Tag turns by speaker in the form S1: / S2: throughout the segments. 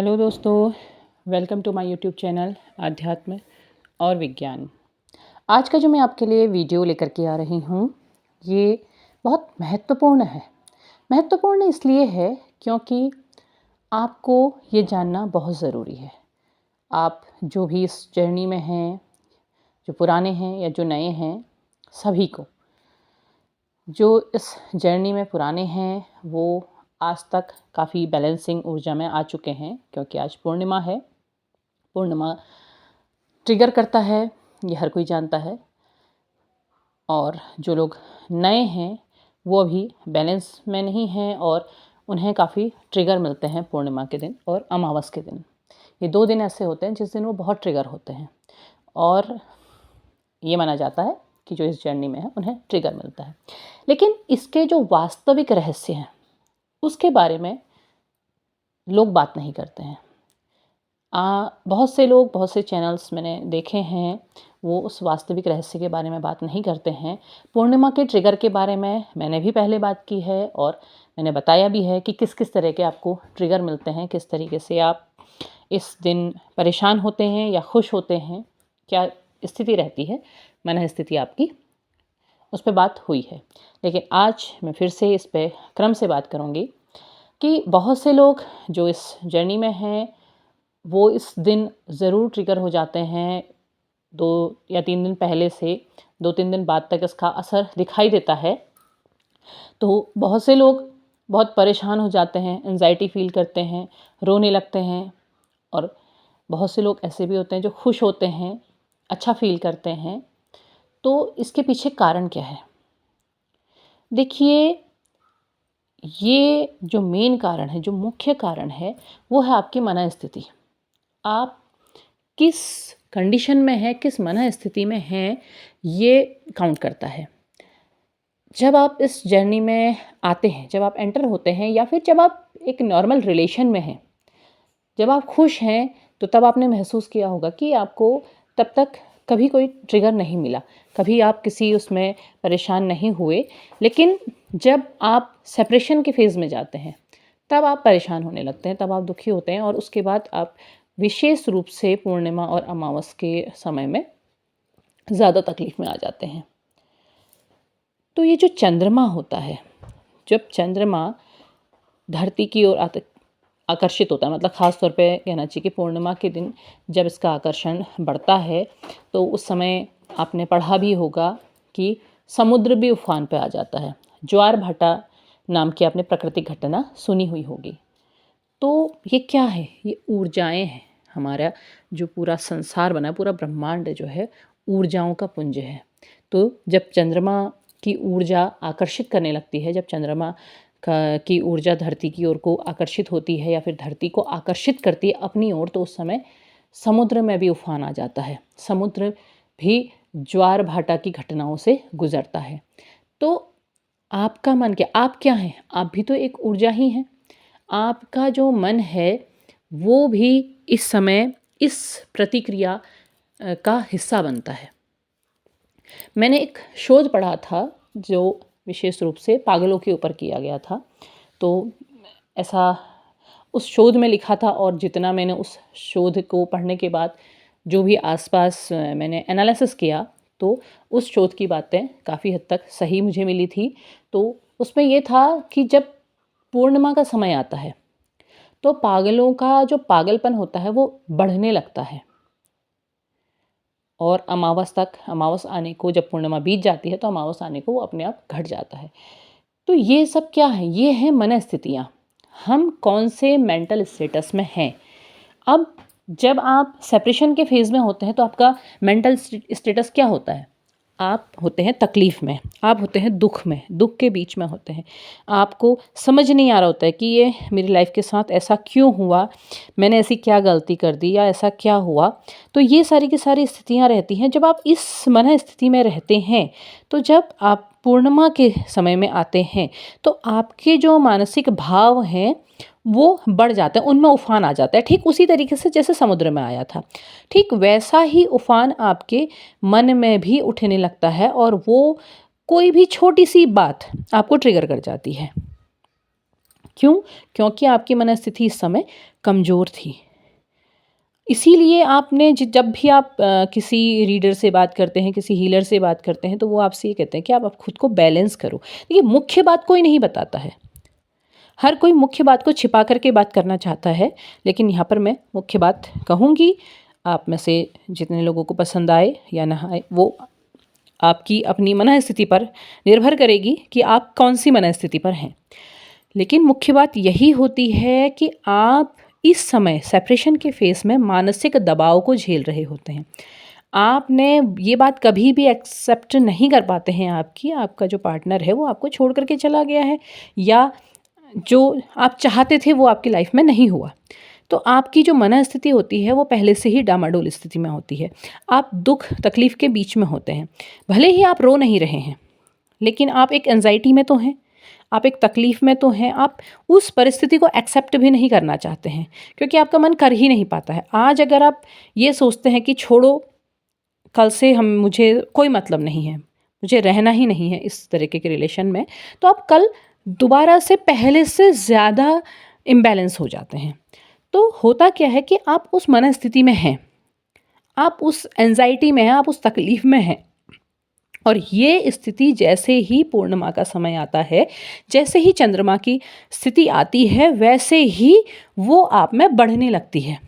S1: Hello दोस्तों, welcome to my YouTube channel आध्यात्म और विज्ञान। आज का जो मैं आपके लिए वीडियो लेकर के आ रही हूँ, ये बहुत महत्वपूर्ण है। महत्वपूर्ण इसलिए है क्योंकि आपको ये जानना बहुत ज़रूरी है। आप जो भी इस जर्नी में हैं, जो पुराने हैं या जो नए हैं, सभी को जो इस जर्नी में पुराने हैं वो आज तक काफ़ी बैलेंसिंग ऊर्जा में आ चुके हैं, क्योंकि आज पूर्णिमा है। पूर्णिमा ट्रिगर करता है, ये हर कोई जानता है। और जो लोग नए हैं वो अभी बैलेंस में नहीं हैं और उन्हें काफ़ी ट्रिगर मिलते हैं पूर्णिमा के दिन और अमावस के दिन। ये 2 दिन ऐसे होते हैं जिस दिन वो बहुत ट्रिगर होते हैं और ये माना जाता है कि जो इस जर्नी में है उन्हें ट्रिगर मिलता है। लेकिन इसके जो वास्तविक रहस्य हैं उसके बारे में लोग बात नहीं करते हैं। बहुत से लोग, बहुत से चैनल्स मैंने देखे हैं, वो उस वास्तविक रहस्य के बारे में बात नहीं करते हैं। पूर्णिमा के ट्रिगर के बारे में मैंने भी पहले बात की है और मैंने बताया भी है कि किस किस तरह के आपको ट्रिगर मिलते हैं, किस तरीके से आप इस दिन परेशान होते हैं या खुश होते हैं, क्या स्थिति रहती है, मन स्थिति आपकी, उस पर बात हुई है। लेकिन आज मैं फिर से इस पे क्रम से बात करूँगी कि बहुत से लोग जो इस जर्नी में हैं वो इस दिन ज़रूर ट्रिगर हो जाते हैं। 2 या 3 दिन पहले से 2-3 दिन बाद तक इसका असर दिखाई देता है। तो बहुत से लोग बहुत परेशान हो जाते हैं, एंजाइटी फ़ील करते हैं, रोने लगते हैं। और बहुत से लोग ऐसे भी होते हैं जो खुश होते हैं, अच्छा फ़ील करते हैं। तो इसके पीछे कारण क्या है? देखिए, ये जो मेन कारण है, जो मुख्य कारण है, वो है आपकी मन स्थिति। आप किस कंडीशन में हैं, किस मन स्थिति में हैं, ये काउंट करता है। जब आप इस जर्नी में आते हैं, जब आप एंटर होते हैं या फिर जब आप एक नॉर्मल रिलेशन में हैं, जब आप खुश हैं, तो तब आपने महसूस किया होगा कि आपको तब तक कभी कोई ट्रिगर नहीं मिला, कभी आप किसी उसमें परेशान नहीं हुए। लेकिन जब आप सेपरेशन के फेज़ में जाते हैं, तब आप परेशान होने लगते हैं, तब आप दुखी होते हैं और उसके बाद आप विशेष रूप से पूर्णिमा और अमावस के समय में ज़्यादा तकलीफ़ में आ जाते हैं। तो ये जो चंद्रमा होता है, जब चंद्रमा धरती की ओर आकर्षित होता है, मतलब ख़ास तौर पे कहना चाहिए कि पूर्णिमा के दिन जब इसका आकर्षण बढ़ता है, तो उस समय आपने पढ़ा भी होगा कि समुद्र भी उफान पे आ जाता है। ज्वार भाटा नाम की आपने प्राकृतिक घटना सुनी हुई होगी। तो ये क्या है? ये ऊर्जाएँ हैं। हमारा जो पूरा संसार बना है, पूरा ब्रह्मांड जो है, ऊर्जाओं का पुंज है। तो जब चंद्रमा की ऊर्जा आकर्षित करने लगती है, जब चंद्रमा की ऊर्जा धरती की ओर को आकर्षित होती है या फिर धरती को आकर्षित करती है अपनी ओर, तो उस समय समुद्र में भी उफान आ जाता है। समुद्र भी ज्वार भाटा की घटनाओं से गुजरता है। तो आपका मन क्या, आप क्या हैं? आप भी तो एक ऊर्जा ही हैं। आपका जो मन है वो भी इस समय इस प्रतिक्रिया का हिस्सा बनता है। मैंने एक शोध पढ़ा था जो विशेष रूप से पागलों के ऊपर किया गया था। तो ऐसा उस शोध में लिखा था और जितना मैंने उस शोध को पढ़ने के बाद जो भी आसपास मैंने एनालिसिस किया, तो उस शोध की बातें काफ़ी हद तक सही मुझे मिली थी। तो उसमें ये था कि जब पूर्णिमा का समय आता है तो पागलों का जो पागलपन होता है वो बढ़ने लगता है और अमावस आने को, जब पूर्णिमा बीत जाती है तो अमावस आने को वो अपने आप घट जाता है। तो ये सब क्या है? ये है मन स्थितियाँ। हम कौन से मेंटल स्टेटस में हैं। अब जब आप सेपरेशन के फेज़ में होते हैं तो आपका मेंटल स्टेटस क्या होता है? आप होते हैं तकलीफ़ में, आप होते हैं दुःख में, दुःख के बीच में होते हैं। आपको समझ नहीं आ रहा होता है कि ये मेरी लाइफ़ के साथ ऐसा क्यों हुआ? मैंने ऐसी क्या गलती कर दी या ऐसा क्या हुआ? तो ये सारी की सारी स्थितियाँ रहती हैं। जब आप इस मन स्थिति में रहते हैं, तो जब आप पूर्णिमा के समय में आते हैं, तो आपके जो मानसिक भाव हैं वो बढ़ जाते हैं, उनमें उफ़ान आ जाता है। ठीक उसी तरीके से जैसे समुद्र में आया था, ठीक वैसा ही उफ़ान आपके मन में भी उठने लगता है और वो कोई भी छोटी सी बात आपको ट्रिगर कर जाती है। क्यों? क्योंकि आपकी मनस्थिति इस समय कमज़ोर थी। इसीलिए आपने जब भी आप किसी रीडर से बात करते हैं, किसी हीलर से बात करते हैं, तो वो आपसे ये कहते हैं कि आप खुद को बैलेंस करो। देखिए, मुख्य बात कोई नहीं बताता है। हर कोई मुख्य बात को छिपा कर के बात करना चाहता है, लेकिन यहाँ पर मैं मुख्य बात कहूँगी। आप में से जितने लोगों को पसंद आए या ना आए, वो आपकी अपनी मनःस्थिति पर निर्भर करेगी कि आप कौन-सी मनःस्थिति पर हैं। लेकिन मुख्य बात यही होती है कि आप इस समय सेपरेशन के फ़ेज़ में मानसिक दबाव को झेल रहे होते हैं। आपने ये बात कभी भी एक्सेप्ट नहीं कर पाते हैं आपकी आपका जो पार्टनर है वो आपको छोड़ कर के चला गया है, या जो आप चाहते थे वो आपकी लाइफ में नहीं हुआ। तो आपकी जो मनःस्थिति होती है वो पहले से ही डामाडोल स्थिति में होती है। आप दुःख तकलीफ़ के बीच में होते हैं। भले ही आप रो नहीं रहे हैं, लेकिन आप एक एंग्ज़ायटी में तो हैं, आप एक तकलीफ़ में तो हैं, आप उस परिस्थिति को एक्सेप्ट भी नहीं करना चाहते हैं, क्योंकि आपका मन कर ही नहीं पाता है। आज अगर आप ये सोचते हैं कि छोड़ो, कल से मुझे कोई मतलब नहीं है, मुझे रहना ही नहीं है इस तरीके के रिलेशन में, तो आप कल दोबारा से पहले से ज़्यादा इम्बैलेंस हो जाते हैं। तो होता क्या है कि आप उस मनस्थिति में हैं, आप उस एंग्ज़ायटी में हैं, आप उस तकलीफ़ में हैं, और ये स्थिति जैसे ही पूर्णिमा का समय आता है, जैसे ही चंद्रमा की स्थिति आती है, वैसे ही वो आप में बढ़ने लगती है।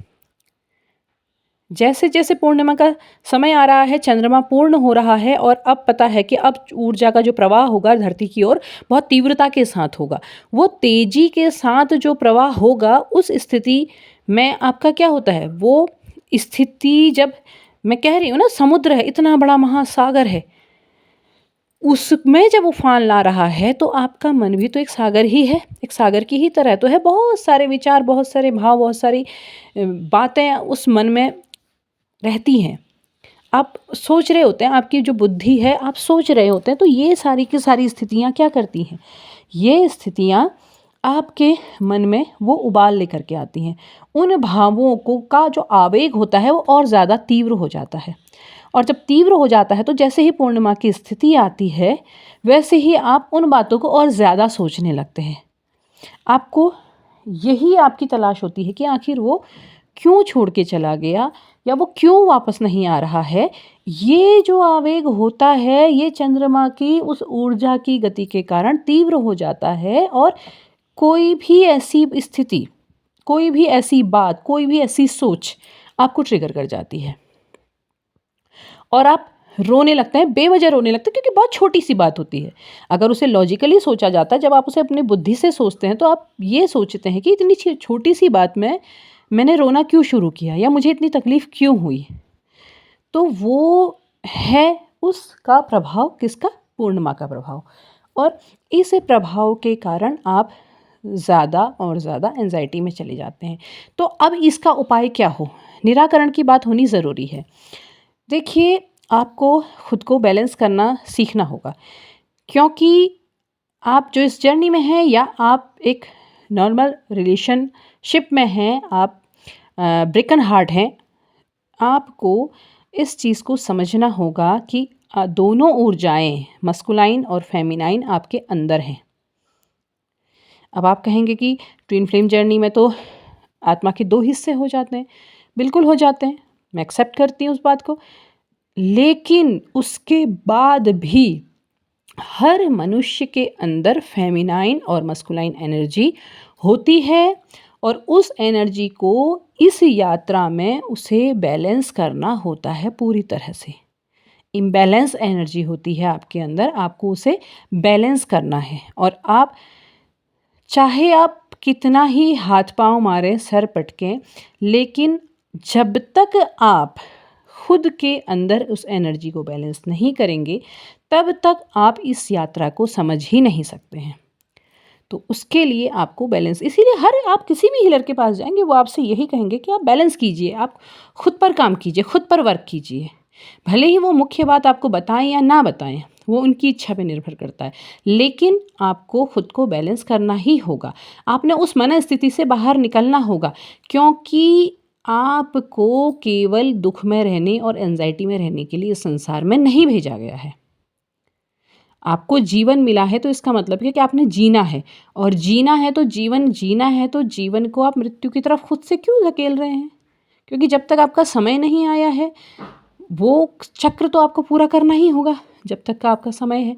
S1: जैसे जैसे पूर्णिमा का समय आ रहा है, चंद्रमा पूर्ण हो रहा है, और अब पता है कि अब ऊर्जा का जो प्रवाह होगा धरती की ओर बहुत तीव्रता के साथ होगा। वो तेजी के साथ जो प्रवाह होगा, उस स्थिति में आपका क्या होता है, वो स्थिति जब मैं कह रही हूँ ना, समुद्र है, इतना बड़ा महासागर है, उसमें जब उफान ला रहा है, तो आपका मन भी तो एक सागर ही है, एक सागर की ही तरह तो है। बहुत सारे विचार, बहुत सारे भाव, बहुत सारी बातें उस मन में रहती हैं। आप सोच रहे होते हैं, आपकी जो बुद्धि है, आप सोच रहे होते हैं, तो ये सारी की सारी स्थितियाँ क्या करती हैं, ये स्थितियाँ आपके मन में वो उबाल लेकर के आती हैं। उन भावों को का जो आवेग होता है वो और ज़्यादा तीव्र हो जाता है, और जब तीव्र हो जाता है तो जैसे ही पूर्णिमा की स्थिति आती है, वैसे ही आप उन बातों को और ज़्यादा सोचने लगते हैं। आपको यही आपकी तलाश होती है कि आखिर वो क्यों छोड़ के चला गया, या वो क्यों वापस नहीं आ रहा है। ये जो आवेग होता है, ये चंद्रमा की उस ऊर्जा की गति के कारण तीव्र हो जाता है, और कोई भी ऐसी स्थिति, कोई भी ऐसी बात, कोई भी ऐसी सोच आपको ट्रिगर कर जाती है, और आप रोने लगते हैं, बेवजह रोने लगते हैं, क्योंकि बहुत छोटी सी बात होती है। अगर उसे लॉजिकली सोचा जाता है, जब आप उसे अपनी बुद्धि से सोचते हैं, तो आप ये सोचते हैं कि इतनी छोटी सी बात में मैंने रोना क्यों शुरू किया, या मुझे इतनी तकलीफ़ क्यों हुई। तो वो है उसका प्रभाव, किसका? पूर्णिमा का प्रभाव। और इस प्रभाव के कारण आप ज़्यादा और ज़्यादा एंजाइटी में चले जाते हैं। तो अब इसका उपाय क्या हो, निराकरण की बात होनी ज़रूरी है। देखिए, आपको खुद को बैलेंस करना सीखना होगा, क्योंकि आप जो इस जर्नी में हैं, या आप एक नॉर्मल रिलेशनशिप में हैं, आप ब्रेकन हार्ट हैं, आपको इस चीज़ को समझना होगा कि दोनों ऊर्जाएं, मस्कुलाइन और फेमिनाइन, आपके अंदर हैं। अब आप कहेंगे कि ट्विन फ्लेम जर्नी में तो आत्मा के 2 हिस्से हो जाते हैं। बिल्कुल हो जाते हैं, मैं एक्सेप्ट करती हूँ उस बात को। लेकिन उसके बाद भी हर मनुष्य के अंदर फेमिनाइन और मस्कुलाइन एनर्जी होती है, और उस एनर्जी को इस यात्रा में उसे बैलेंस करना होता है पूरी तरह से। इम्बैलेंस एनर्जी होती है आपके अंदर, आपको उसे बैलेंस करना है। और आप चाहे आप कितना ही हाथ पांव मारें, सर पटकें, लेकिन जब तक आप खुद के अंदर उस एनर्जी को बैलेंस नहीं करेंगे, तब तक आप इस यात्रा को समझ ही नहीं सकते हैं। तो उसके लिए आपको बैलेंस, इसीलिए आप किसी भी हीलर के पास जाएंगे, वो आपसे यही कहेंगे कि आप बैलेंस कीजिए, आप खुद पर काम कीजिए, खुद पर वर्क कीजिए। भले ही वो मुख्य बात आपको बताएं या ना बताएं, वो उनकी इच्छा पे निर्भर करता है, लेकिन आपको खुद को बैलेंस करना ही होगा। आपने उस मनस्थिति से बाहर निकलना होगा, क्योंकि आपको केवल दुख में रहने और एंजाइटी में रहने के लिए इस संसार में नहीं भेजा गया है। आपको जीवन मिला है तो इसका मतलब है कि आपने जीना है, और जीना है तो जीवन को आप मृत्यु की तरफ खुद से क्यों धकेल रहे हैं? क्योंकि जब तक आपका समय नहीं आया है, वो चक्र तो आपको पूरा करना ही होगा जब तक का आपका समय है।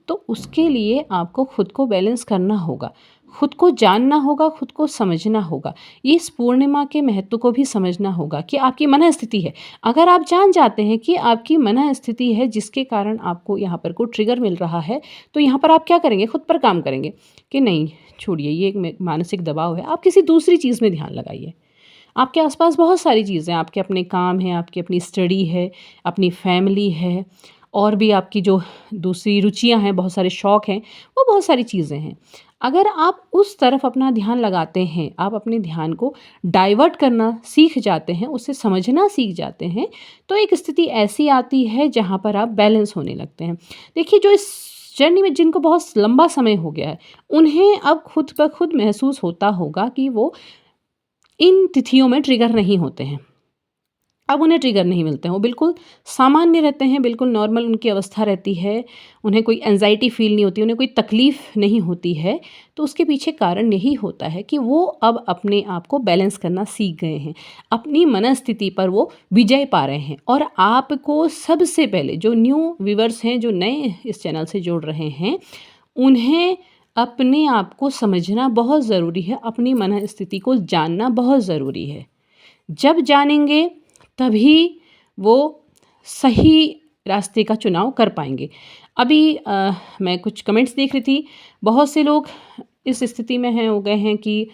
S1: तो उसके लिए आपको खुद को बैलेंस करना होगा, खुद को जानना होगा, खुद को समझना होगा। ये इस पूर्णिमा के महत्व को भी समझना होगा कि आपकी मन स्थिति है। अगर आप जान जाते हैं कि आपकी मन स्थिति है जिसके कारण आपको यहाँ पर कोई ट्रिगर मिल रहा है, तो यहाँ पर आप क्या करेंगे? खुद पर काम करेंगे कि नहीं, छोड़िए, ये एक मानसिक दबाव है। आप किसी दूसरी चीज़ में ध्यान लगाइए। आपके आसपास बहुत सारी चीज़ें हैं, आपके अपने काम हैं, आपकी अपनी स्टडी है, अपनी फैमिली है, और भी आपकी जो दूसरी रुचियां हैं, बहुत सारे शौक़ हैं, वो बहुत सारी चीज़ें हैं। अगर आप उस तरफ अपना ध्यान लगाते हैं, आप अपने ध्यान को डाइवर्ट करना सीख जाते हैं, उसे समझना सीख जाते हैं, तो एक स्थिति ऐसी आती है जहाँ पर आप बैलेंस होने लगते हैं। देखिए, जो इस जर्नी में जिनको बहुत लंबा समय हो गया है, उन्हें अब खुद ब खुद महसूस होता होगा कि वो इन तिथियों में ट्रिगर नहीं होते हैं। अब उन्हें ट्रिगर नहीं मिलते हैं, वो बिल्कुल सामान्य रहते हैं, बिल्कुल नॉर्मल उनकी अवस्था रहती है, उन्हें कोई एंजाइटी फ़ील नहीं होती, उन्हें कोई तकलीफ़ नहीं होती है। तो उसके पीछे कारण यही होता है कि वो अब अपने आप को बैलेंस करना सीख गए हैं, अपनी मनस्थिति पर वो विजय पा रहे हैं। और आपको सबसे पहले, जो न्यू व्यूअर्स हैं, जो नए इस चैनल से जुड़ रहे हैं, उन्हें अपने आप को समझना बहुत ज़रूरी है, अपनी मनस्थिति को जानना बहुत ज़रूरी है। जब जानेंगे तभी वो सही रास्ते का चुनाव कर पाएंगे। अभी मैं कुछ कमेंट्स देख रही थी, बहुत से लोग इस स्थिति में हैं, हो गए हैं कि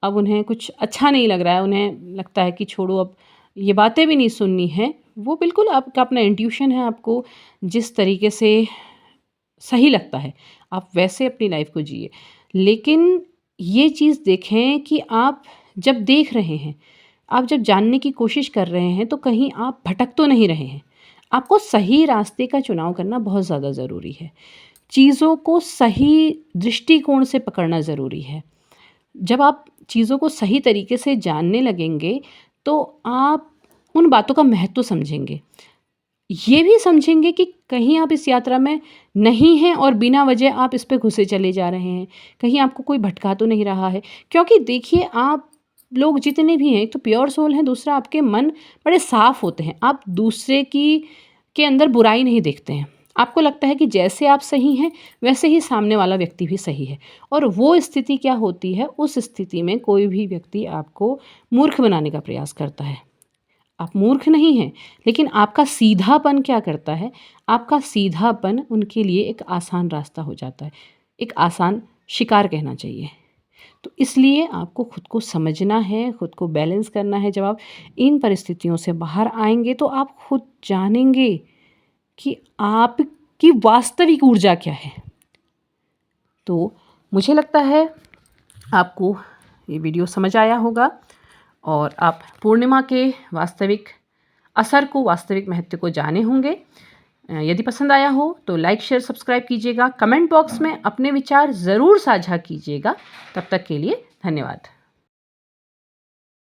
S1: अब उन्हें कुछ अच्छा नहीं लग रहा है, उन्हें लगता है कि छोड़ो, अब ये बातें भी नहीं सुननी है। वो बिल्कुल आपका अपना इंट्यूशन है, आपको जिस तरीके से सही लगता है आप वैसे अपनी लाइफ को जिए। लेकिन ये चीज़ देखें कि आप जब देख रहे हैं, आप जब जानने की कोशिश कर रहे हैं, तो कहीं आप भटक तो नहीं रहे हैं। आपको सही रास्ते का चुनाव करना बहुत ज़्यादा ज़रूरी है। चीज़ों को सही दृष्टिकोण से पकड़ना ज़रूरी है। जब आप चीज़ों को सही तरीके से जानने लगेंगे, तो आप उन बातों का महत्व समझेंगे। ये भी समझेंगे कि कहीं आप इस यात्रा में नहीं हैं और बिना वजह आप इस पे घुसे चले जा रहे हैं। कहीं आपको कोई भटका तो नहीं रहा है। क्योंकि देखिए, आप लोग जितने भी हैं, एक तो प्योर सोल हैं, दूसरा आपके मन बड़े साफ़ होते हैं। आप दूसरे के अंदर बुराई नहीं देखते हैं। आपको लगता है कि जैसे आप सही हैं, वैसे ही सामने वाला व्यक्ति भी सही है। और वो स्थिति क्या होती है, उस स्थिति में कोई भी व्यक्ति आपको मूर्ख बनाने का प्रयास करता है। आप मूर्ख नहीं हैं, लेकिन आपका सीधापन क्या करता है, आपका सीधापन उनके लिए एक आसान रास्ता हो जाता है, एक आसान शिकार कहना चाहिए। तो इसलिए आपको खुद को समझना है, खुद को बैलेंस करना है। जब आप इन परिस्थितियों से बाहर आएंगे, तो आप खुद जानेंगे कि आपकी वास्तविक ऊर्जा क्या है। तो मुझे लगता है आपको ये वीडियो समझ आया होगा, और आप पूर्णिमा के वास्तविक असर को, वास्तविक महत्व को जाने होंगे। यदि पसंद आया हो तो लाइक, शेयर, सब्सक्राइब कीजिएगा। कमेंट बॉक्स में अपने विचार ज़रूर साझा कीजिएगा। तब तक के लिए धन्यवाद।